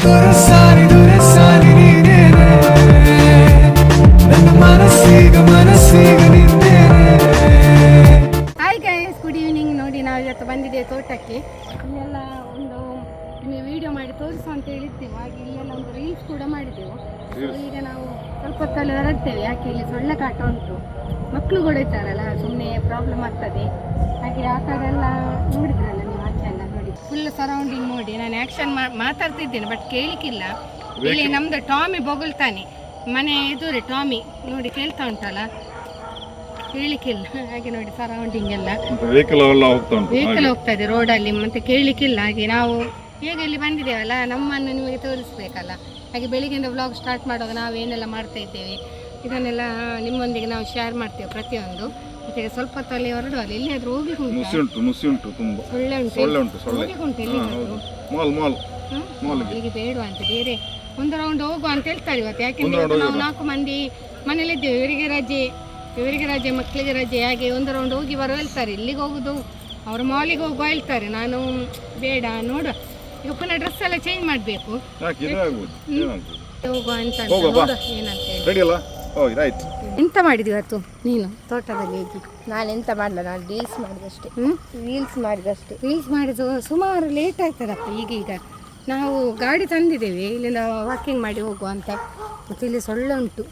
ದೊರೆಸಾರಿ ನೀನೇನೆ ನನ್ನ ಮನಸ್ಸೀಗ ನಿಂದೇನೆ. Hi guys, good evening. ನೋಡಿ, ನಾವು ಇವತ್ತು ಬಂದಿದ್ದೇವೆ ತೋಟಕ್ಕೆ. ಇಲ್ಲೆಲ್ಲ ಒಂದು ವಿಡಿಯೋ ಮಾಡಿ ತೋರಿಸು ಅಂತ ಹೇಳಿದ್ದೆವು. ಹಾಗೆ ಇಲ್ಲೆಲ್ಲ ಒಂದು ರೀಲ್ಸ್ ಕೂಡ ಮಾಡಿದೆವು. ಈಗ ನಾವು ಸ್ವಲ್ಪ ಹೊತ್ತಲ್ಲಿ ಹೊರಡ್ತೇವೆ. ಯಾಕೆ ಇಲ್ಲಿ ಸೊಳ್ಳೆ ಕಾಟ ಉಂಟು, ಮಕ್ಕಳು ಕೂಡ ಇದ್ದಾರಲ್ಲ, ಸುಮ್ಮನೆ ಪ್ರಾಬ್ಲಮ್ ಆಗ್ತದೆ. ಹಾಗೆ ಆ ಕಡೆ ಎಲ್ಲ ನೋಡಿದ್ರಲ್ಲ ನೀವು, ಆಚೆ ಎಲ್ಲ ನೋಡಿ, ಫುಲ್ ಸರೌಂಡಿಂಗ್ ನೋಡಿ. ನಾನು ಆ್ಯಕ್ಷನ್ ಮಾತಾಡ್ತಿದ್ದೇನೆ, ಬಟ್ ಕೇಳಿಕ್ಕಿಲ್ಲ. ಇಲ್ಲಿ ನಮ್ದು ಟಾಮಿ ಬೊಗಳ್ತಾನೆ, ಮನೆ ಎದುರೇ ಟಾಮಿ ನೋಡಿ, ಕೇಳ್ತಾ ಉಂಟಲ್ಲ, ಕೇಳಿಕ್ಕಿಲ್ಲ. ಹಾಗೆ ನೋಡಿ ಸರೌಂಡಿಂಗ್ ಎಲ್ಲ ವೆಹಿಕಲ್ ಹೋಗ್ತಾ ಇದೆ ರೋಡಲ್ಲಿ, ಮತ್ತೆ ಕೇಳಿಕ್ಕಿಲ್ಲ. ಹಾಗೆ ನಾವು ಹೇಗೆ ಇಲ್ಲಿ ಬಂದಿದ್ದೇವಲ್ಲ, ನಮ್ಮನ್ನು ನಿಮಗೆ ತೋರಿಸ್ಬೇಕಲ್ಲ. ಹಾಗೆ ಬೆಳಿಗ್ಗೆಯಿಂದ ವ್ಲಾಗ್ ಸ್ಟಾರ್ಟ್ ಮಾಡುವಾಗ ನಾವು ಏನೆಲ್ಲ ಮಾಡ್ತಾ ಇದ್ದೇವೆ ಇದನ್ನೆಲ್ಲ ನಿಮ್ಮೊಂದಿಗೆ ನಾವು ಶೇರ್ ಮಾಡ್ತೇವೆ ಪ್ರತಿಯೊಂದು. ಮತ್ತೆ ಸ್ವಲ್ಪ ಹೊತ್ತಲ್ಲಿ ಹೊರಡುವಲ್ಲ, ಎಲ್ಲಿಯಾದ್ರೂ ಹೋಗ್ಲಿಕ್ಕೆ ಉಂಟು, ಸೊಳ್ಳೆ ಉಂಟು ಹೋಗ್ಲಿಕ್ಕೆ ಉಂಟು, ಎಲ್ಲಿಗೆ ಬೇಡ ಅಂತ, ಬೇರೆ ಒಂದು ರೌಂಡ್ ಹೋಗುವ ಅಂತ ಹೇಳ್ತಾರೆ ಇವತ್ತು. ಯಾಕೆಂದ್ರೆ ನಾವು 4 ಮಂದಿ ಮನೇಲಿದ್ದೇವೆ, ಇವರಿಗೆ ರಜೆ ಮಕ್ಕಳಿಗೆ ರಜೆ. ಹಾಗೆ ಒಂದು ರೌಂಡ್ ಹೋಗಿ ಬರೋ ಹೇಳ್ತಾರೆ. ಇಲ್ಲಿಗೆ ಹೋಗುದು, ಅವ್ರ ಮಾಲಿಗೆ ಹೋಗುವ ಹೇಳ್ತಾರೆ. ನಾನು ಬೇಡ, ನೋಡುವ, ಈಗ ಪುನಃ ಡ್ರೆಸ್ ಎಲ್ಲ ಚೇಂಜ್ ಮಾಡಬೇಕು, ಹೋಗುವ ಅಂತ ಏನಂತ. ಎಂತ ಮಾಡಿದ್ವಿ ಇವತ್ತು ನೀನು ತೋಟದಲ್ಲಿ ಹೋಗಿ? ನಾನು ಎಂತ ಮಾಡಲ್ಲ, ನಾನು ರೀಲ್ಸ್ ಮಾಡಿದಷ್ಟೇ. ರೀಲ್ಸ್ ಮಾಡಿದ್ದು ಸುಮಾರು ಲೇಟ್ ಆಯ್ತದಪ್ಪ. ಈಗ ನಾವು ಗಾಡಿ ತಂದಿದ್ದೇವೆ, ಇಲ್ಲಿಂದ ವಾಕಿಂಗ್ ಮಾಡಿ ಹೋಗುವ ಅಂತ. ಮತ್ತು ಇಲ್ಲಿ ಸೊಳ್ಳೆ ಉಂಟು,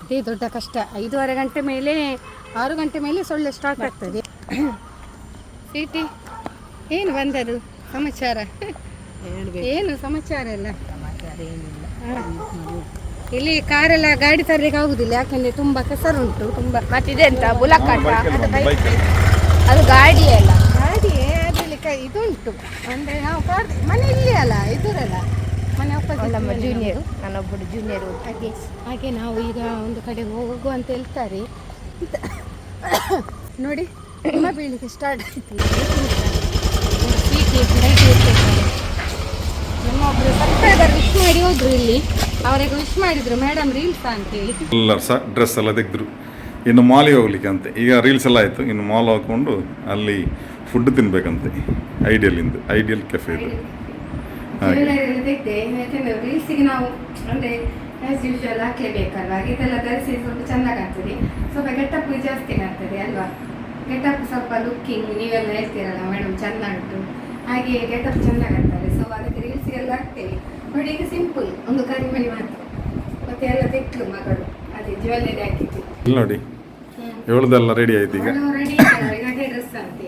ಇದೇ ದೊಡ್ಡ ಕಷ್ಟ. 5:30 ಗಂಟೆ ಮೇಲೆ 6 ಗಂಟೆ ಮೇಲೆ ಸೊಳ್ಳೆ ಸ್ಟಾರ್ಟ್ ಆಗ್ತದೆ. ಸ್ವೀಟಿ, ಏನು ಬಂದದು ಸಮಾಚಾರ? ಏನು ಸಮಾಚಾರ ಎಲ್ಲ? ಇಲ್ಲಿ ಕಾರೆಲ್ಲ ಗಾಡಿ ತರಲಿಕ್ಕೆ ಆಗುದಿಲ್ಲ, ಯಾಕಂದ್ರೆ ತುಂಬಾ ಕೆಸರುಂಟು, ತುಂಬಾ. ಮತ್ತಿದೆ ಅಂತ ಬುಲಕ್ಕಾಟ, ಅದು ಗಾಡಿಯೇ ಅಲ್ಲ, ಗಾಡಿಯೇ ಅದ್ರಲ್ಲಿ ಇದುಂಟು. ಅಂದ್ರೆ ನಾವು ಮನೆ ಇಲ್ಲಿ ಅಲ್ಲ, ಇದರಲ್ಲ ಮನೆ ನಮ್ಮ ಜೂನಿಯರು, ನಾನೊಬ್ಬಳು ಜೂನಿಯರು. ಹಾಗೆ ನಾವು ಈಗ ಒಂದು ಕಡೆ ಹೋಗು ಅಂತ ಹೇಳ್ತಾರೆ. ನೋಡಿ, ಹಿಮ ಬೀಳಲಿಕ್ಕೆ ಸ್ಟಾರ್ಟ್ ಆಯ್ತು. ನಮ್ಮ ಒಬ್ರು ಸಬ್ಸ್ಕ್ರೈಬರ್ ವಿಶ್ ಮಾಡಿ ಹೋದ್ರು, ಇಲ್ಲಿ ಅವರಿಗೆ ವಿಶ್ ಮಾಡಿದ್ರು ಮೇಡಮ್ ರೀಲ್ಸ್ ಅಂತೇಳಿ. ಎಲ್ಲ ಡ್ರೆಸ್ ಎಲ್ಲ ತೆಗೆದ್ರು, ಇನ್ನು ಮಾಲಿಗೆ ಹೋಗ್ಲಿಕ್ಕೆ ಅಂತೆ. ಈಗ ರೀಲ್ಸ್ ಎಲ್ಲ ಆಯಿತು, ಇನ್ನು ಮಾಲ್ ಹಾಕೊಂಡು ಅಲ್ಲಿ ಫುಡ್ ತಿನ್ಬೇಕಂತೆ. ಐಡಿಯಲ್ ಕೆಫೆ ಇದು. ಯಾಕೆಂದ್ರೆ ರೀಲ್ಸಿಗೆ ನಾವು ಅಂದರೆ ಆ್ಯಸ್ ಯೂಶುವಲ್ ಹಾಕಲೇಬೇಕಲ್ವಾ, ಇದೆಲ್ಲ ಧರಿಸಿ ಸ್ವಲ್ಪ ಚೆಂದ ಕಾಣ್ತದೆ, ಸ್ವಲ್ಪ ಗೆಟಪ್ ಜಾಸ್ತಿ ಕಾಣ್ತದೆ ಅಲ್ವಾ. ಗೆಟಪ್ ಸ್ವಲ್ಪ ಲುಕ್ಕಿಂಗ್ ನೀವೆಲ್ಲ ಹೇಳ್ತೀರಲ್ಲ ಮೇಡಮ್ ಚೆಂದ ಉಂಟು, ಹಾಗೆ ಗೆಟಪ್ ಚೆಂದ ಕಾಣ್ತಾರೆ. ಸೊ ಅದಕ್ಕೆ ರೀಲ್ಸಿಗೆಲ್ಲ ಹಾಕ್ತೇವೆ ನೋಡಿ. ಈಗ ಸಿಂಪಲ್ ಒಂದು ಕರಿಮಣಿ ಮಾತ್ರ, ಮತ್ತೆ ಎಲ್ಲ ತೆಕ್ಲು ಮಗಳು, ಅದೇ ಜ್ಯುವೆಲ್ಲರಿ ಹಾಕಿದ್ದು ನೋಡಿ. ಇವಳದೆಲ್ಲ ರೆಡಿ ಆಯ್ತು, ಈಗ ರೆಡಿ. ಈಗ ಡ್ರೆಸ್ ಅಂತೆ,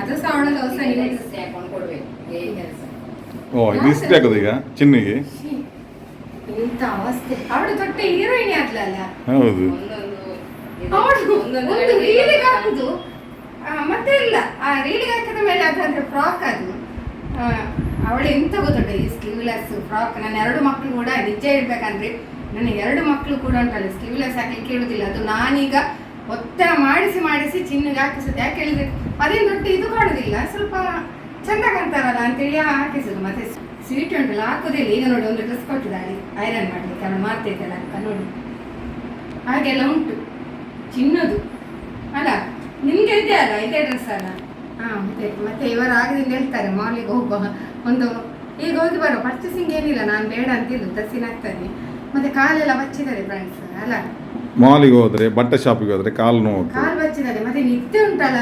ಅದು ಸಹ ಅವಳಲ್ಲ ಹೊಸ ಡ್ರೆಸ್ ಹಾಕೊಂಡು ಕೊಡ್ಬೇಕು. ಇದು ಇಸ್ತ್ರಿ ಹಾಕೋದು ಈಗ ಚಿನ್ನಿಗೆ. ಎಂತ ಅವಸ್ಥೆ, ಅವಳು ದೊಡ್ಡ ಹೀರೋಯಿನ್ ಆಗ್ಲಲ್ಲ. ಹೌದು, ರೀಲಿಗೆ ಹಾಕುದು ಮತ್ತೆ ಇಲ್ಲ, ಆ ರೀಲಿಗೆ ಹಾಕಿದ ಮೇಲೆ ಅದಂದ್ರೆ ಫ್ರಾಕ್ ಅದು. ಅವಳು ಎಂತ ಗೊತ್ತುಂಟ, ಈ ಸ್ಲೀವ್ಲೆಸ್ ಫ್ರಾಕ್. ನನ್ನ 2 ಮಕ್ಕಳು ಕೂಡ, ನಿಜ ಹೇಳ್ಬೇಕಂದ್ರೆ ನನ್ನ 2 ಮಕ್ಕಳು ಕೂಡ ಉಂಟಲ್ಲ, ಸ್ಲೀವ್ಲೆಸ್ ಹಾಕ್ಲಿಕ್ಕೆ ಕೇಳುದಿಲ್ಲ. ಅದು ನಾನೀಗ ಒತ್ತಡ ಮಾಡಿಸಿ ಚಿನ್ನಿಗೆ ಹಾಕಿಸುದು. ಯಾಕೆ ಹೇಳಿದ್ರೆ ಅದೇನು ದೊಡ್ಡ ಇದು ಕಾಣುದಿಲ್ಲ, ಸ್ವಲ್ಪ ಚಂದ ಕಾಣ್ತಾರಲ್ಲ ಅಂತೇಳಿ ಹಾಕಿಸುದು. ಮತ್ತೆ ಸ್ವೀಟ್ ಉಂಟಲ್ಲ ಹಾಕೋದಿಲ್ಲ. ಈಗ ನೋಡಿ, ಒಂದು ಡ್ರೆಸ್ ಕೊಟ್ಟಿದ್ದಾಳೆ ಐರನ್ ಮಾಡ್ಲಿಕ್ಕೆ, ಅವಳು ಮಾಡ್ತಿದ್ದಲ್ಲ ಅಕ್ಕ ನೋಡಿ, ಹಾಗೆಲ್ಲ ಉಂಟು. ಚಿನ್ನದು ಅಲ್ಲ, ನಿಮ್ಗೆ ಇದೆ ಅಲ್ಲ, ಇದೇ ಡ್ರೆಸ್ ಅಲ್ಲ. ಮತ್ತೆ ಇವರು ಆಗದಿಂದ ಹೇಳ್ತಾರೆ ಮಾಲಿಗೆ ಹೋಗುವ, ಒಂದು ಈಗ ಹೋಗಿ ಬರೋ ಪರ್ಚೇಸಿಂಗ್ ಏನಿಲ್ಲ, ನಾನು ಬೇಡ ಅಂತಿದ್ದು ತರ್ಸಿನ ಆಗ್ತದೆ. ಮತ್ತೆ ಕಾಲೆಲ್ಲ ಬಚ್ಚಿದ್ದಾರೆ ಫ್ರೆಂಡ್ಸ್ ಅಲ್ಲ, ಮಾಲಿಗೆ ಹೋದ್ರೆ ಬಟ್ಟೆ ಶಾಪಿಗೆ ಹೋದ್ರೆ ಕಾಲು ಬಚ್ಚಿದ್ದಾರೆ. ಮತ್ತೆ ನಿತ್ಯ ಉಂಟಲ್ಲ,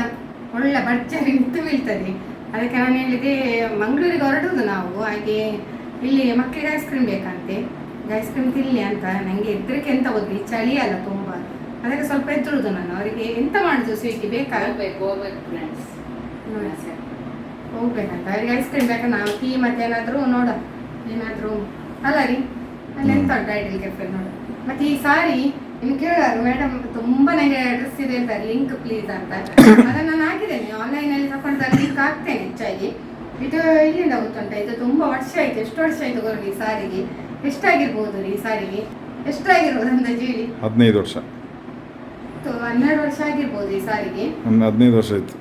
ಒಳ್ಳೆ ಬಡ್ಚಾರಿ ನಿತ್ತು ಬೀಳ್ತದೆ. ಅದಕ್ಕೆ ನಾನು ಹೇಳಿದೆ ಮಂಗಳೂರಿಗೆ ಹೊರಡುವುದು ನಾವು. ಹಾಗೆ ಇಲ್ಲಿ ಮಕ್ಕಳಿಗೆ ಐಸ್ ಕ್ರೀಮ್ ಬೇಕಂತೆ, ಐಸ್ ಕ್ರೀಮ್ ತಿನ್ಲಿ ಅಂತ. ನನಗೆ ಎದ್ರಿಕೆ ಎಂತ ಹೋದ್ರಿ, ಚಳಿ ಅಲ್ಲ ತುಂಬ, ಅದಕ್ಕೆ ಸ್ವಲ್ಪ ಎದ್ರುದು ನಾನು. ಅವರಿಗೆ ಎಂತ ಮಾಡುದು ಸ್ವೀಟಿ ಬೇಕಾ, ಹೋಗ್ಬೇಕಂತ ಅವ್ರಿಗೆ ಐಸ್ ಕ್ರೀಮ್ ಬೇಕಾ. ನಾವು ಟೀ ಮತ್ತೆ ಏನಾದರೂ ನೋಡ, ಏನಾದರೂ ಅಲ್ಲ ರೀ, ಅಲ್ಲಿ ಎಂತ ಉಂಟು ಐಡಿಯಲ್ ಕೆಫೆ ನೋಡ. ಮತ್ತೆ ಈ ಸಾರಿ ನಿಮ್ಗೆ ಕೇಳಾರು ಮೇಡಮ್, ತುಂಬಾ ನನಗೆ ಡ್ರೆಸ್ ಇದೆ ಅಂತ, ಲಿಂಕ್ ಪ್ಲೀಸ್ ಅಂತ. ಅದನ್ನು ನಾನು ಹಾಕಿದ್ದೇನೆ ಆನ್ಲೈನಲ್ಲಿ, ತಗೊಂಡು ಲಿಂಕ್ ಹಾಕ್ತೇನೆ ಹೆಚ್ಚಾಗಿ. ಇದು ಇಲ್ಲಿಂದ ಗೊತ್ತುಂಟ, ಇದು ತುಂಬ ವರ್ಷ ಆಯ್ತು. ಎಷ್ಟು ವರ್ಷ ಆಯ್ತು ಗೊತ್ತಾ ಈ ಸಾರಿಗೆ? ಎಷ್ಟಾಗಿರ್ಬೋದು ರೀ ಈ ಸಾರಿಗೆ? ಎಷ್ಟಾಗಿರ್ಬೋದು ಅಂದಾಜು ಹೇಳಿ? 15 ವರ್ಷ, 12 ವರ್ಷ ಆಗಿರ್ಬೋದು ಈ ಸಾರಿಗೆ. 15 ವರ್ಷ ಆಯ್ತು.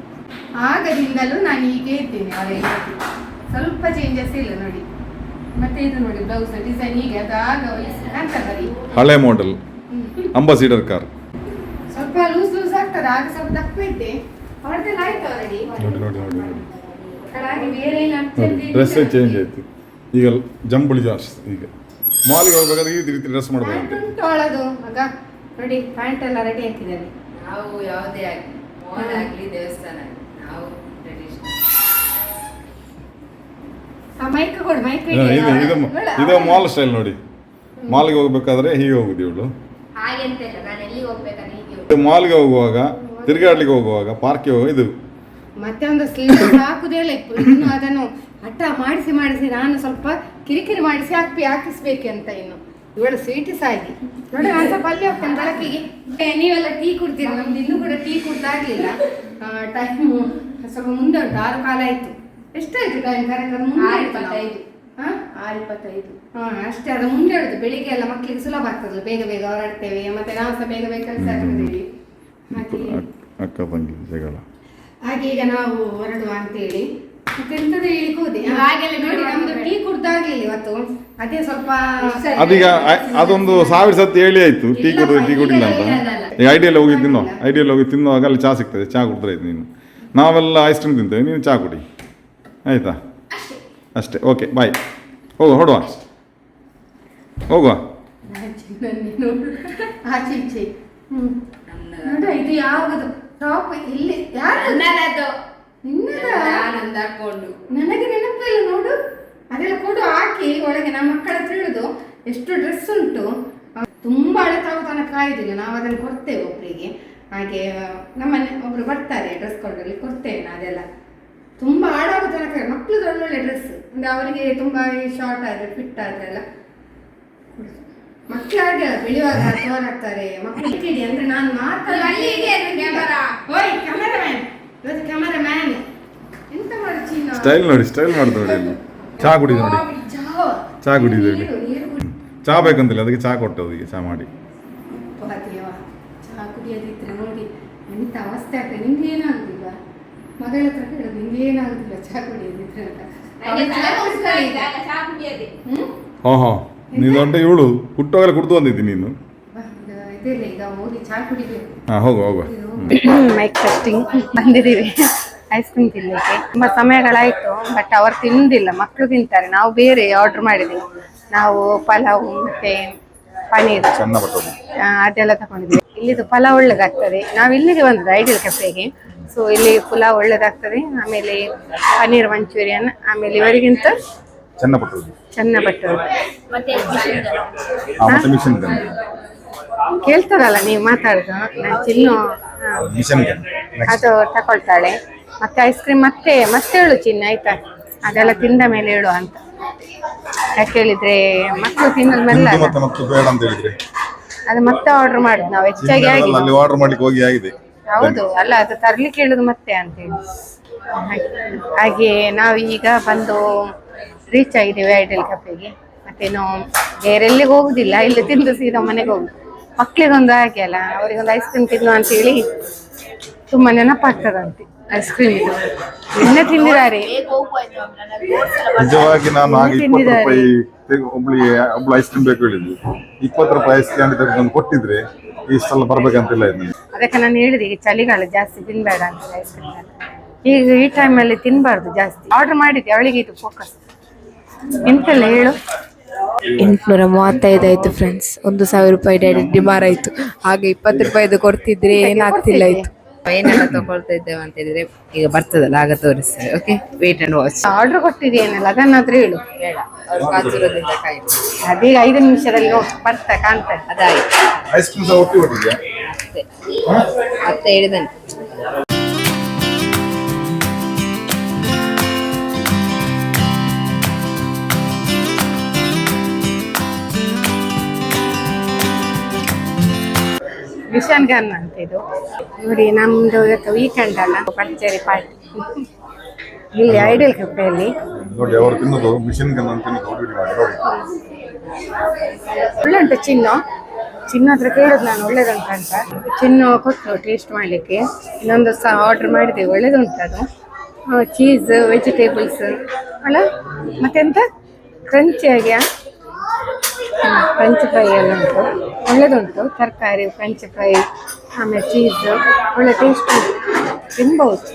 ಆಗದಿಂದಲೂ ನಾನು ಹೀಗೆ ಇದ್ದೇನೆ, ಅವರಿಗೆ ಸ್ವಲ್ಪ ಚೇಂಜಸ್ ಇಲ್ಲ ನೋಡಿ. ಮತ್ತೆ ಇದು ನೋಡಿ ಬ್ಲೌಸ್ ಡಿಸೈನ್ ಹೀಗೆ, ಅದು ಆಗ ಕಾಣ್ತದ ರೀ, ಹಳೆ ಮಾಡೆಲ್ ಅಂಬಾಸಿಡರ್ ಕಾರ್. ಸ್ವಲ್ಪ ಲೂಸ್ ಆಗ್ತದೆ, ಆಗ ಸ್ವಲ್ಪ ದಪ್ಪ ಇದ್ದೆ, ಅವರದೆಲ್ಲ ಆಯ್ತು ಆಲ್ರೆಡಿ. ನೋಡಿ ಹಾಗಾಗಿ ಬೇರೆ ಡ್ರೆಸ್ ಚೇಂಜ್ ಆಯ್ತು. ಈಗ ಜಂಬುಳಿ ಜಾಸ್ತಿ. ಈಗ ಮಾಲಿಗೆ ಹೋಗ್ಬೇಕಾದ್ರೆ ಈ ರೀತಿ ಡ್ರೆಸ್ ಮಾಡ್ಬೇಕಂತೆ. ಉಂಟು ಅವಳದು ಮಗ ನೋಡಿ, ಪ್ಯಾಂಟ್ ಎಲ್ಲ ರೆಡಿ ಹಾಕಿದ್ದಾನೆ. ನಾವು ಯಾವುದೇ ಆಗಲಿ ಮಾಲ್ ಆಗಲಿ ದೇವಸ್ಥಾನ ಆಗಲಿ ನಾವು ಟ್ರೆಡಿಷನಲ್. ಮೈಕ್ ಕೊಡು, ಮೈಕ್ ಇದು ಮಾಲ್ ಸ್ಟೈಲ್ ನೋಡಿ. ಮಾಲ್ಗೆ ಹೋಗ್ಬೇಕಾದ್ರೆ ಹೀಗೆ ಹೋಗುದು ಇವಳು. ಹಾಗೆಂತ ಇಲ್ಲ, ನಾನು ಎಲ್ಲಿಗೆ ಹೋಗ್ಬೇಕಾದ್ರೆ ಹೀಗೆ ಮಾಲ್ಗೆ ಹೋಗುವಾಗ, ತಿರುಗಾಡ್ಲಿಕ್ಕೆ ಹೋಗುವಾಗ, ಪಾರ್ಕ್ಗೆ ಹೋಗುವಾಗ ಇದು ಮತ್ತೆ ಒಂದು ಸ್ಲೀವ್ ಹಾಕುದೇ ಇಲ್ಲ. ಇನ್ನು ಅದನ್ನು ಹಠ ಮಾಡಿಸಿ ನಾನು ಸ್ವಲ್ಪ ಕಿರಿಕಿರಿ ಮಾಡಿಸಿ ಹಾಕಿಸ್ಬೇಕು ಅಂತ. ಇನ್ನು ಇವಳು ಸ್ವೀಟ್ ಸಾಗಿ ನೋಡಿ, ನಾನು ಸ್ವಲ್ಪ ಅಲ್ಲಿ ಹೋಗ್ತೇನೆ ಬೆಳಕಿಗೆ. ನೀವೆಲ್ಲ ಟೀ ಕುಡ್ತೀರಿ, ನಮ್ದು ಇನ್ನೂ ಕೂಡ ಟೀ ಕುಡ್ದಾಗ್ಲಿಲ್ಲ. ಟೈಮು ಸ್ವಲ್ಪ ಮುಂದೆ ಉಂಟು, 6 ಕಾಲ ಆಯ್ತು. ಎಷ್ಟಾಯ್ತು ಟೈಮ್ ಕರೆಕ್ಟ್? ಅದು ಮುಂದೆ 6:25. 6:25. ಅಷ್ಟೇ. ಅದು ಮುಂದೆ ಹೇಳುದು. ಬೆಳಿಗ್ಗೆ ಎಲ್ಲ ಮಕ್ಕಳಿಗೆ ಸುಲಭ ಆಗ್ತದಲ್ಲ, ಬೇಗ ಬೇಗ ಹೊರಡ್ತೇವೆ, ಮತ್ತೆ ನಾವು ಸಹ ಬೇಗ ಬೇಗ ಕೆಲಸ ಆಗ್ತೇವೆ. ಅಕ್ಕ ತಂಗಿ ಜಗಳ. ಹಾಗೆ ಈಗ ನಾವು ಹೊರಡುವ ಅಂತೇಳಿ ಎಂತದ ಹೇಳಿಕ್ ಹೋದೆ. ಹಾಗೆಲ್ಲ ನೋಡಿ, ನಮ್ದು ಟೀ ಕುಡ್ದಾಗ್ಲಿಲ್ಲ ಇವತ್ತು. ಅದೇ ಸ್ವಲ್ಪ ಅದೀಗ ಅದೊಂದು 1000 ಸತಿ ಹೇಳಿ ಆಯ್ತು, ಟೀ ಕುಡಿಲ್ಲ ಅಂತ. ಈಗ ಐಡಿಯಲ್ಲಿ ಹೋಗಿ ತಿನ್ನುವಾಗ ಅಲ್ಲಿ ಚಹಾ ಸಿಗ್ತದೆ, ಚಹಾ ಕುಡಿದ್ರೆ ಆಯ್ತು. ನೀನು ನಾವೆಲ್ಲ ಐಸ್ ಕ್ರೀಮ್ ತಿಂತೇವೆ, ನೀನು ಚಹಾ ಕುಡಿ ಆಯ್ತಾ? ಅಷ್ಟೇ. ಓಕೆ, ಬಾಯ್. ಹೊಡುವ ಹೋಗುವ. ಆಚೆ ಈಚೆ ನೋಡು, ಇದು ಯಾವುದು ಟಾಪ್ ಇಲ್ಲಿ ಯಾರು ಹಾಕೊಂಡು ನನಗೆ ನೆನಪಿಲ್ಲ ನೋಡು. ಅದೆಲ್ಲ ಕೊಡು, ಹಾಕಿ ಒಳಗೆ ನಮ್ಮ ಮಕ್ಕಳ ಹತ್ರ ಹೇಳುದು ಎಷ್ಟು ಡ್ರೆಸ್ ಉಂಟು. ತುಂಬಾ ಹಳೆತಾಗೋ ತನಕ ಕಾಯುದಿಲ್ಲ, ನಾವು ಅದನ್ನು ಕೊಡ್ತೇವೆ ಒಬ್ಬರಿಗೆ. ಹಾಗೆ ನಮ್ಮನೆ ಒಬ್ರು ಬರ್ತಾರೆ ಡ್ರೆಸ್ ಕೊಂಡಲ್ಲಿ ಕೊಡ್ತೇವೆ ನಾ. ಅದೆಲ್ಲ ತುಂಬಾ ಹಾಳಾಗೋ ತನಕ ಮಕ್ಕಳದು ಒಳ್ಳೊಳ್ಳೆ ಡ್ರೆಸ್ ಅಂದ್ರೆ ಅವರಿಗೆ ತುಂಬಾ ಶಾರ್ಟ್ ಆದ್ರೆ ಫಿಟ್ ಆದ್ರೆಲ್ಲ ಮಕ್ಕಳಾಗೆ ಬೆಳೆಯುವಾಗ ತೋರಾಗ್ತಾರೆ ಮಕ್ಕಳು. ಅಂದ್ರೆ ನಾನು ಕ್ಯಾಮರಾಮ್ಯಾನ್ ಎಂತ ಮಾಡಿ ಸ್ಟೈಲ್ ನೋಡಿ ಅಲ್ಲಿ ಚಹಾ ಕುಡಿದು ನೋಡಿ. ಚಹಾ ಕುಡಿದು ಚಹಾ ಬೇಕಂತಿಲ್ಲ, ಅದಕ್ಕೆ ಚಹಾ ಕೊಟ್ಟವು. ಈಗ ಚಹಾ ಮಾಡಿ ಚಹಾ ಕುಡಿಯೋದಿದ್ರೆ ನೋಡಿ ಎಂತ ಅವಸ್ಥೆ ಆಗ್ತದೆ. ನಿಮ್ಗೆ ಏನಾಗುದಿಲ್ವಾ? ಮಗಳ ಹತ್ರ ಕೇಳೋದು, ನಿಮ್ಗೆ ಏನಾಗುದಿಲ್ಲ ಚಹಾ ಕುಡಿಯೋದಿದ್ರೆ ಅಂತ. ಹಾ ನೀನು ದೊಡ್ಡ ಇವಳು ಹುಟ್ಟೋಗಲ್ಲ ಕುಡ್ದು ಬಂದಿದ್ದೀನಿ ನೀನು. ಇದೆಲ್ಲ ಈಗ ಹೋಗಿ ಚಹಾ ಕುಡಿಬೇಕು. ಹೋಗುವ. ಮೈಕ್ ಟೆಸ್ಟಿಂಗ್ ಬಂದಿದ್ದೀವಿ ಐಸ್ ಕ್ರೀಮ್ ತಿನ್ಲಿಕ್ಕೆ. ತುಂಬಾ ಸಮಯಗಳಾಯ್ತು, ಬಟ್ ಅವರು ತಿಂದಿಲ್ಲ, ಮಕ್ಕಳು ತಿಂತಾರೆ. ನಾವು ಬೇರೆ ಆರ್ಡರ್ ಮಾಡಿದ್ವಿ. ನಾವು ಪಲಾವ್ ಮತ್ತೆ ಪನೀರ್ ಅದೆಲ್ಲ ತಗೊಂಡಿದ್ವಿ. ಇಲ್ಲಿದು ಪಲಾವ್ ಒಳ್ಳೇದಾಗ್ತದೆ. ನಾವು ಇಲ್ಲಿಗೆ ಬಂದದ್ದು ಐಡಿಯಲ್ ಕೆಫೆಗೆ. ಸೊ ಇಲ್ಲಿ ಪಲಾವ್ ಒಳ್ಳೇದಾಗ್ತದೆ. ಆಮೇಲೆ ಪನೀರ್ ಮಂಚೂರಿಯನ್, ಆಮೇಲೆ ಇವರಿಗಿಂತ ಚೆನ್ನಪಟ್ಟರು ಕೇಳ್ತಾರಲ್ಲ ನೀವು ಮಾತಾಡುದು. ನಾನು ಚಿನ್ನು ಅದು ತಕೊಳ್ತಾಳೆ. ಮತ್ತೆ ಐಸ್ ಕ್ರೀಮ್ ಮತ್ತೆ ಹೇಳು ಚಿನ್ನ ಆಯ್ತಾ, ಅದೆಲ್ಲ ತಿಂದ ಮೇಲೆ ಹೇಳು ಅಂತ. ಯಾಕೆ ಹೇಳಿದ್ರೆ ಮಕ್ಕಳು ತಿನ್ನದ ಮೇಲೆ ಅದು ಮತ್ತೆ ಆರ್ಡರ್ ಮಾಡುದು ನಾವು ಹೆಚ್ಚಾಗಿ ಆಗಿದೆ. ಹೌದು, ಅಲ್ಲ ಅದು ತರ್ಲಿಕ್ಕೆ ಹೇಳುದು ಮತ್ತೆ ಅಂತೇಳಿ. ಹಾಗೆ ನಾವು ಈಗ ಬಂದು ರೀಚ್ ಆಗಿದ್ದೇವೆ ಐಡಲ್ ಕೆಫೆಗೆ. ಮತ್ತೇನು ಬೇರೆ ಎಲ್ಲಿಗೆ ಹೋಗುದಿಲ್ಲ, ಇಲ್ಲಿ ತಿಂದು ಸೀದಾ ಮನೆಗೆ ಹೋಗುದು. ಮಕ್ಳಿಗೊಂದು ಹಾಗೆ ಅಲ್ಲ, ಅವರಿಗೊಂದು ಐಸ್ ಕ್ರೀಮ್ ತಿನ್ನು ಅಂತೇಳಿ ತುಂಬಾ ನೆನಪಾಗ್ತದಂತೆ ಐಸ್ ಕ್ರೀಮ್. ನಿನ್ನೆ ತಿಂದಿದ್ದಾರೆ. ನಿಜವಾಗಿ ನಾನು ಒಬ್ಳು ಐಸ್ ಕ್ರೀಮ್ ಬೇಕು ಹೇಳಿದ್ವಿ. 20 ರೂಪಾಯಿ ಐಸ್ ಕ್ರೀಮ್ ತೆಗೆದು ಕೊಟ್ಟಿದ್ರೆ ಇಷ್ಟೆಲ್ಲ ಬರ್ಬೇಕಂತಿಲ್ಲ. ಅದಕ್ಕೆ ನಾನು ಹೇಳಿದೆ ಈಗ ಚಳಿಗಾಲ ಜಾಸ್ತಿ ತಿನ್ಬೇಡ ಅಂತ ಐಸ್ ಕ್ರೀಮ್. ಈಗ ಈ ಟೈಮಲ್ಲಿ ತಿನ್ಬಾರ್ದು ಜಾಸ್ತಿ. ಆರ್ಡರ್ ಮಾಡಿದ್ದೆ, ಅವಳಿಗೆ ಇದು ಫೋಕಸ್. ಎಂತೆಲ್ಲ ಹೇಳು. 835 ಆಯ್ತು ಫ್ರೆಂಡ್ಸ್. 1000 ರೂಪಾಯಿ ಡೈರೆಕ್ಟ್ ಡಿಮಾರ್ ಆಯ್ತು. ಹಾಗೆ 20 ರೂಪಾಯಿದು ಕೊಡ್ತಿದ್ರೆ ಏನಾಗ್ತಿಲ್ಲ ಇತ್ತು. ಏನೆಲ್ಲ ತಗೊಳ್ತಾ ಇದ್ದೇವೆ ಅಂತ ಹೇಳಿದ್ರೆ ಈಗ ಬರ್ತದಲ್ಲ, ಆಗ ತೋರಿಸ್ತೇವೆ. Okay, wait and watch. Order ಕೊಟ್ಟಿದೆಯೇನಲ್ಲ ಅದನ್ನಾದ್ರೂ ಹೇಳು. ಬೇಡ, ಅವ್ರು ಕಾಚುರೋದ್ರಿಂದ ಕಾಯಿ. ಅದೀಗ 5 ನಿಮಿಷದಲ್ಲಿ ಬರ್ತಾ ಕಾಣ್ತಾರೆ. ಅದಾಯ್ತು ಮತ್ತೆ ಹೇಳಿದನು. ಮಿಷನ್ ಗನ್ ಅಂತ ಇದು ನೋಡಿ. ನಮ್ದು ವೀಕೆಂಡ್ ಅಲ್ಲ, ಪಂಚರಿ ಪಾರ್ಟಿ ಇಲ್ಲಿ ಐಡಲ್ ಕೆಫೆಯಲ್ಲಿ ನೋಡಿ. ಅವರು ತಿನ್ನೋದು ಮಿಷನ್ ಗನ್ ಅಂತ ಒಳ್ಳೆ ಉಂಟು. ಚಿನ್ನ ಹತ್ರ ಕೇಳೋದು ನಾನು ಒಳ್ಳೇದುಂಟು ಅಂತ. ಚಿನ್ನು ಕೊಟ್ಟು ಟೇಸ್ಟ್ ಮಾಡಲಿಕ್ಕೆ. ಇನ್ನೊಂದು ಸಹ ಆರ್ಡರ್ ಮಾಡಿದ್ದೇವೆ, ಒಳ್ಳೇದುಂಟು ಅದು. ಚೀಸ್, ವೆಜಿಟೇಬಲ್ಸ್ ಅಲ್ಲ, ಮತ್ತೆಂತ ಕ್ರಂಚಿಯಾಗಿ ಫ್ರೆಂಚ್ ಫ್ರೈ ಎಲ್ಲ ಉಂಟು, ಒಳ್ಳೇದುಂಟು. ತರಕಾರಿ, ಫ್ರೆಂಚ್ ಫ್ರೈ, ಆಮೇಲೆ ಚೀಸ್, ಒಳ್ಳೆ ಟೇಸ್ಟ್ ಉಂಟು, ತಿನ್ಬಹುದು.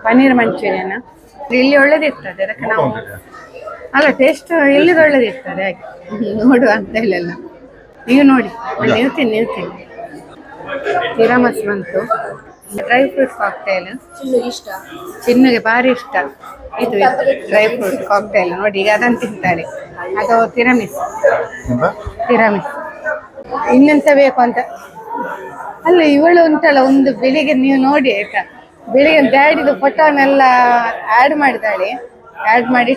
ಪನೀರ್ ಮಂಚೂರಿಯನ್ ಇಲ್ಲಿ ಒಳ್ಳೇದಿರ್ತದೆ. ಅದಕ್ಕೆ ನಾವು ಅಲ್ಲ ಟೇಸ್ಟ್ ಎಲ್ಲಿದು ಒಳ್ಳೇದಿರ್ತದೆ ಹಾಗೆ ನೋಡುವ ಅಂತ ಹೇಳಲ್ಲ. ನೀವು ನೋಡಿ ನೀವು ತಿನ್ನಿ ತಿರಾಮಸ್ ಬಂತು. ಡ್ರೈ ಫ್ರೂಟ್ ಕಾಕ್ಟೈಲ್ ಚಿನ್ನುಗೆ ಭಾರಿ ಇಷ್ಟ. ಇದು ಡ್ರೈ ಫ್ರೂಟ್ ಕಾಕ್ಟೈಲ್ ನೋಡಿ, ಈಗ ಅದನ್ನು ತಿಂತಾಳೆ. ಅದು ತಿರಾಮಿಸ್ ಇನ್ನೆಂತ ಬೇಕು ಅಂತ ಅಲ್ಲ. ಇವಳು ಉಂಟಲ್ಲ, ಒಂದು ಬೆಳಿಗ್ಗೆ ನೀವು ನೋಡಿ ಆಯ್ತಾ, ಬೆಳಿಗ್ಗೆ ಡ್ಯಾಡಿದು ಫೋಟೋನೆಲ್ಲ ಆಡ್ ಮಾಡಿದ್ದಾಳೆ, ಆಡ್ ಮಾಡಿ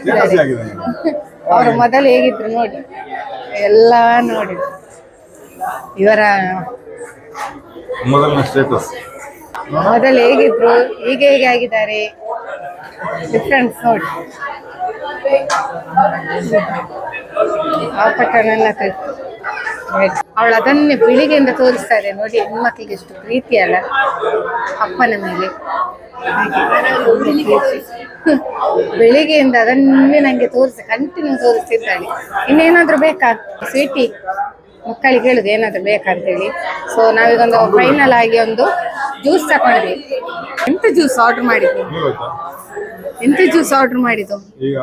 ಅವರು ಮೊದಲು ಹೇಗಿದ್ರು ನೋಡಿ, ಎಲ್ಲ ನೋಡಿ ಇವರ ಮೊದಲು ಹೇಗಿದ್ರು ಈಗ ಹೇಗೆ ಆಗಿದ್ದಾರೆ, ಡಿಫ್ರೆನ್ಸ್ ನೋಡಿ. ಆ ಫೋಟೋನೆಲ್ಲ ಅವಳು ಅದನ್ನೇ ಬೆಳಿಗ್ಗೆಯಿಂದ ತೋರಿಸ್ತಾರೆ ನೋಡಿ. ಹೆಣ್ಮಕ್ಳಿಗೆ ಎಷ್ಟು ಪ್ರೀತಿ ಅಲ್ಲ ಅಪ್ಪನ ಮೇಲೆ. ಬೆಳಿಗ್ಗೆಯಿಂದ ಅದನ್ನೇ ನಂಗೆ ಕಂಟಿನ್ಯೂ ತೋರಿಸ್ತಿದ್ದಾಳೆ. ಇನ್ನೇನಾದ್ರೂ ಬೇಕಾ ಸ್ವೀಟಿ ಮಕ್ಕಳಿಗೆ ಹೇಳುದು ಏನಾದ್ರು ಬೇಕಂತೇಳಿ. ಸೊ ನಾವೀಗೊಂದು ಫೈನಲ್ ಆಗಿ ಒಂದು ಜ್ಯೂಸ್ ತಗೊಂಡ್ವಿ. ಎಂತ ಜ್ಯೂಸ್ ಆರ್ಡರ್ ಮಾಡಿದ್ದು ಈಗ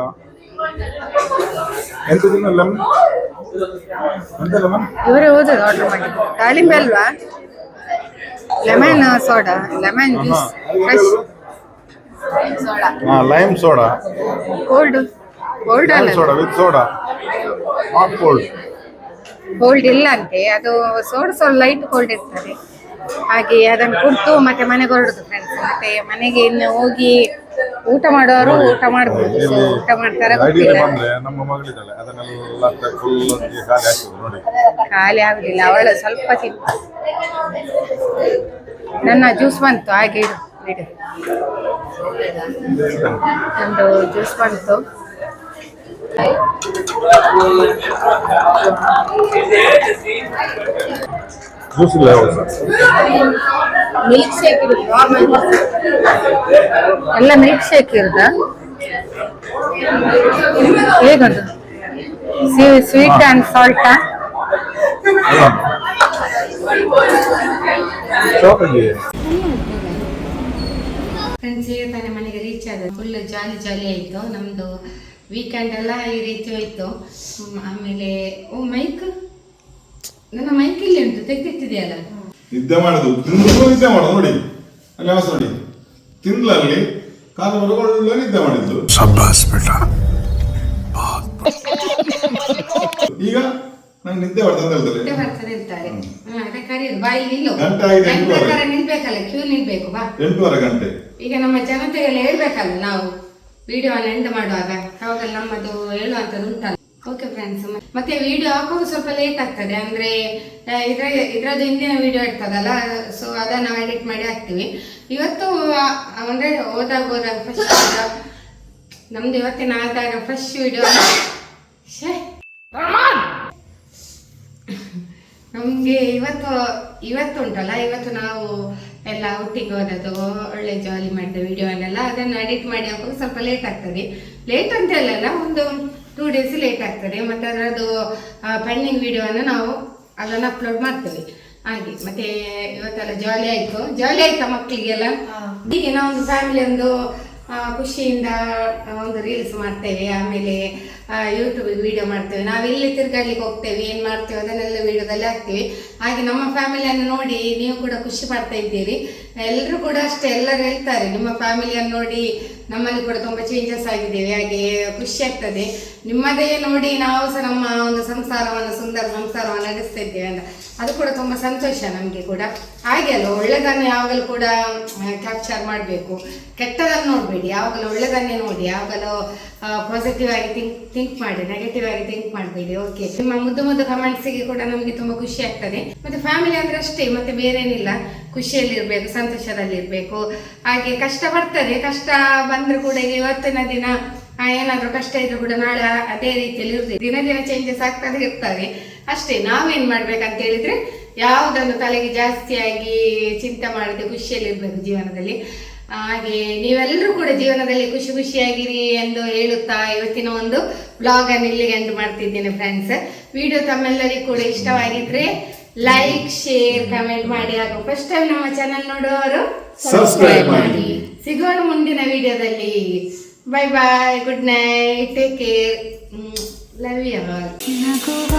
ಇವರೇ ಓದೋದು ಆರ್ಡರ್ ಮಾಡಿದ್ದು. ದಾಳಿಂಬೆ ಅಲ್ವಾ, lemon soda, lemon juice, fresh lime soda, cold ಅಲ್ಲ, soda with soda, not cold. Cold ಇಲ್ಲ ಅಂತೆ, ಅದು ಸೋಡಾ ಲೈಟ್ ಕೋಲ್ಡ್ ಇರ್ತದೆ. ಹಾಗೆ ಅದನ್ನು ಕುಡ್ದು ಮತ್ತೆ ಮನೆಗೆ ಹೊರಡುದು ಫ್ರೆಂಡ್ಸ್. ಮತ್ತೆ ಮನೆಗೆ ಇನ್ನು ಹೋಗಿ ಊಟ ಮಾಡೋರು ಊಟ ಮಾಡ್ಬೋದು. ಸೊ ಊಟ ಮಾಡ್ತಾರೆ ಗೊತ್ತಿಲ್ಲ, ಖಾಲಿ ಆಗುದಿಲ್ಲ. ಅವಳು ಸ್ವಲ್ಪ ತಿಂತ. ನನ್ನ ಜ್ಯೂಸ್ ಬಂತು, ಹಾಗೆ ಇಡು. ಒಂದು ಜ್ಯೂಸ್ ಬಂತು. ಮಿಲ್ಕ್ ಶೇಕ್ ಇರುತ್ತೆ, ನಾರ್ಮಲ್ ಎಲ್ಲ ಮಿಲ್ಕ್ ಶೇಕ್ ಇರುತ್ತಾ? ಹೇಗುಂಟು? ಸ್ವೀಟ್ ಅಂಡ್ ಸಾಲ್ಟಾ? ಫ್ರೆಂಡ್ಸ್, ಈಗ ತಾನೇ ಮನೆಗೆ ರೀಚ್ ಆದ. ಫುಲ್ ಜಾಲಿ ಆಯಿತು ನಮ್ಮದು ವೀಕೆಂಡ್ ಎಲ್ಲ ಈ ರೀತಿ ಹೋಯ್ತು. ಆಮೇಲೆ ಮೈಕ್, ನನ್ನ ಮೈಕ್ ಇಲ್ಲಿ ಉಂಟು, ತೆಗೆದಿಟ್ಟಿದೆಯಲ್ಲ. ನಿದ್ದೆ ಮಾಡುದು ನಿದ್ದೆ ಮಾಡೋದು ನೋಡಿ, ಅಲ್ಲಿ ಅವಸ ನೋಡಿ, ತಿಂಗಳಲ್ಲಿ ಕಾಲು ಒಳ್ಳೆ ನಿದ್ದೆ ಮಾಡಿದ್ದು. ಈಗ ನಂಗೆ ನಿದ್ದೆ ಬರ್ತದೆ ಹೇಳ್ತಾರೆ. ಕರೀದು ಬಾಯಿ ನಿಲ್ಲು, ನಿಲ್ಬೇಕಲ್ಲ, ಕ್ಯೂ ನಿಲ್ಬೇಕು. ಬಾ 8:30 ಗಂಟೆ. ಈಗ ನಮ್ಮ ಜನತೆಗೆಲ್ಲ ಹೇಳ್ಬೇಕಲ್ಲ, ನಾವು ವಿಡಿಯೋವನ್ನು ಎಂಡ್ ಮಾಡುವಾಗ ಅವಾಗೆಲ್ಲ ನಮ್ಮದು ಹೇಳುವಂಥದ್ದು ಉಂಟಲ್ಲ. ಓಕೆ ಫ್ರೆಂಡ್ಸ್, ಮತ್ತೆ ವಿಡಿಯೋ ಹಾಕೋದು ಸ್ವಲ್ಪ ಲೇಟ್ ಆಗ್ತದೆ. ಅಂದರೆ ಇದ್ರದ್ದು ಹಿಂದಿನ ವಿಡಿಯೋ ಇರ್ತದಲ್ಲ, ಸೊ ಅದನ್ನು ನಾವು ಎಡಿಟ್ ಮಾಡಿ ಹಾಕ್ತೀವಿ. ಇವತ್ತು ಅಂದರೆ ಹೋದಾಗ ಫಸ್ಟ್ ನಮ್ದು ಇವತ್ತಿನ ಆದಾಗ ಫಸ್ಟ್ ವಿಡಿಯೋ ನಮಗೆ ಇವತ್ತು ಉಂಟಲ್ಲ. ಇವತ್ತು ನಾವು ಎಲ್ಲ ಔಟಿಗೆ ಹೋದದ್ದು, ಒಳ್ಳೆ ಜಾಲಿ ಮಾಡಿದ ವಿಡಿಯೋನೆಲ್ಲ ಅದನ್ನು ಎಡಿಟ್ ಮಾಡಿ ಹಾಕೋದು ಸ್ವಲ್ಪ ಲೇಟ್ ಆಗ್ತದೆ. ಲೇಟ್ ಅಂತ ಹೇಳಲ್ಲ, ಒಂದು 2 days ಲೇಟ್ ಆಗ್ತದೆ. ಮತ್ತು ಅದರದ್ದು ಪೆಂಡಿಂಗ್ ವಿಡಿಯೋವನ್ನು ನಾವು ಅದನ್ನು ಅಪ್ಲೋಡ್ ಮಾಡ್ತೇವೆ ಹಾಗೆ. ಮತ್ತೆ ಇವತ್ತೆಲ್ಲ ಜಾಲಿ ಆಯ್ತಾ ಮಕ್ಕಳಿಗೆಲ್ಲ? ಹೀಗೆ ನಾವೊಂದು ಫ್ಯಾಮಿಲಿ ಒಂದು ಖುಷಿಯಿಂದ ಒಂದು ರೀಲ್ಸ್ ಮಾಡ್ತೇವೆ, ಆಮೇಲೆ ಯೂಟ್ಯೂಬಿಗೆ ವಿಡಿಯೋ ಮಾಡ್ತೇವೆ. ನಾವೆಲ್ಲಿ ತಿರ್ಗಾಡ್ಲಿಕ್ಕೆ ಹೋಗ್ತೇವೆ, ಏನು ಮಾಡ್ತೇವೆ ಅದನ್ನೆಲ್ಲ ವಿಡಿಯೋದಲ್ಲಿ ಹಾಕ್ತೀವಿ. ಹಾಗೆ ನಮ್ಮ ಫ್ಯಾಮಿಲಿಯನ್ನು ನೋಡಿ ನೀವು ಕೂಡ ಖುಷಿ ಪಡ್ತಾ ಇದ್ದೀರಿ. ಎಲ್ಲರೂ ಕೂಡ ಅಷ್ಟೇ, ಎಲ್ಲರೂ ಹೇಳ್ತಾರೆ ನಿಮ್ಮ ಫ್ಯಾಮಿಲಿಯನ್ನು ನೋಡಿ ನಮ್ಮಲ್ಲಿ ಕೂಡ ತುಂಬ ಚೇಂಜಸ್ ಆಗಿದ್ದೇವೆ, ಹಾಗೆ ಖುಷಿ ಆಗ್ತದೆ. ನಿಮ್ಮದೇ ನೋಡಿ ನಾವು ಸಹ ನಮ್ಮ ಒಂದು ಸುಂದರ ಸಂಸಾರವನ್ನು ನಡೆಸ್ತಾ ಇದ್ದೇವೆ ಅಂತ, ಅದು ಕೂಡ ತುಂಬ ಸಂತೋಷ ನಮಗೆ ಕೂಡ. ಹಾಗೆ ಅಲ್ಲ, ಒಳ್ಳೆದನ್ನು ಯಾವಾಗಲೂ ಕೂಡ ಕ್ಯಾಪ್ಚರ್ ಮಾಡಬೇಕು, ಕೆಟ್ಟದನ್ನು ನೋಡಬೇಡಿ. ಯಾವಾಗಲೂ ಒಳ್ಳೆದನ್ನೇ ನೋಡಿ, ಯಾವಾಗಲೂ ಪಾಸಿಟಿವ್ ಆಗಿ ಥಿಂಕ್ ಮಾಡಿ, ನೆಗೆಟಿವ್ ಆಗಿ ಥಿಂಕ್ ಮಾಡಬೇಡಿ. ಓಕೆ, ನಿಮ್ಮ ಮುದ್ದು ಕಮೆಂಟ್ಸಿಗೆ ಕೂಡ ನಮಗೆ ತುಂಬ ಖುಷಿ ಆಗ್ತದೆ. ಮತ್ತೆ ಫ್ಯಾಮಿಲಿ ಅಂದ್ರೆ ಅಷ್ಟೇ, ಮತ್ತೆ ಬೇರೇನಿಲ್ಲ. ಖುಷಿಯಲ್ಲಿರ್ಬೇಕು, ಸಂತೋಷದಲ್ಲಿರ್ಬೇಕು. ಹಾಗೆ ಕಷ್ಟ ಬರ್ತದೆ, ಕಷ್ಟ ಬಂದರೂ ಕೂಡ ಇವತ್ತಿನ ದಿನ ಏನಾದರೂ ಕಷ್ಟ ಇದ್ರೂ ಕೂಡ ನಾಳೆ ಅದೇ ರೀತಿಯಲ್ಲಿ ಇರ್ತದೆ. ದಿನ ಚೇಂಜಸ್ ಆಗ್ತದೆ ಇರ್ತವೆ ಅಷ್ಟೇ. ನಾವೇನ್ ಮಾಡ್ಬೇಕಂತ ಹೇಳಿದ್ರೆ, ಯಾವುದನ್ನು ತಲೆಗೆ ಜಾಸ್ತಿಯಾಗಿ ಚಿಂತೆ ಮಾಡದೆ ಖುಷಿಯಲ್ಲಿರ್ಬೇಕು ಜೀವನದಲ್ಲಿ. ಹಾಗೆ ನೀವೆಲ್ಲರೂ ಕೂಡ ಜೀವನದಲ್ಲಿ ಖುಷಿಯಾಗಿರಿ ಎಂದು ಹೇಳುತ್ತಾ ಇವತ್ತಿನ ಒಂದು ಬ್ಲಾಗ್ ಅನ್ನು ಇಲ್ಲಿಗೆ ಎಂಡ್ ಮಾಡ್ತಿದ್ದೇನೆ ಫ್ರೆಂಡ್ಸ್. ವಿಡಿಯೋ ತಮ್ಮೆಲ್ಲರಿಗೂ ಕೂಡ ಇಷ್ಟವಾಗಿದ್ರೆ ಲೈಕ್, ಶೇರ್, ಕಮೆಂಟ್ ಮಾಡಿ. ಹಾಗೂ ಫಸ್ಟ್ ಟೈಮ್ ನಮ್ಮ ಚಾನೆಲ್ ನೋಡುವವರು ಸಬ್ಸ್ಕ್ರೈಬ್ ಮಾಡಿ. ಸಿಗೋಣ ಮುಂದಿನ ವಿಡಿಯೋದಲ್ಲಿ. Bye bye, good night, take care. Love you ನಗುವ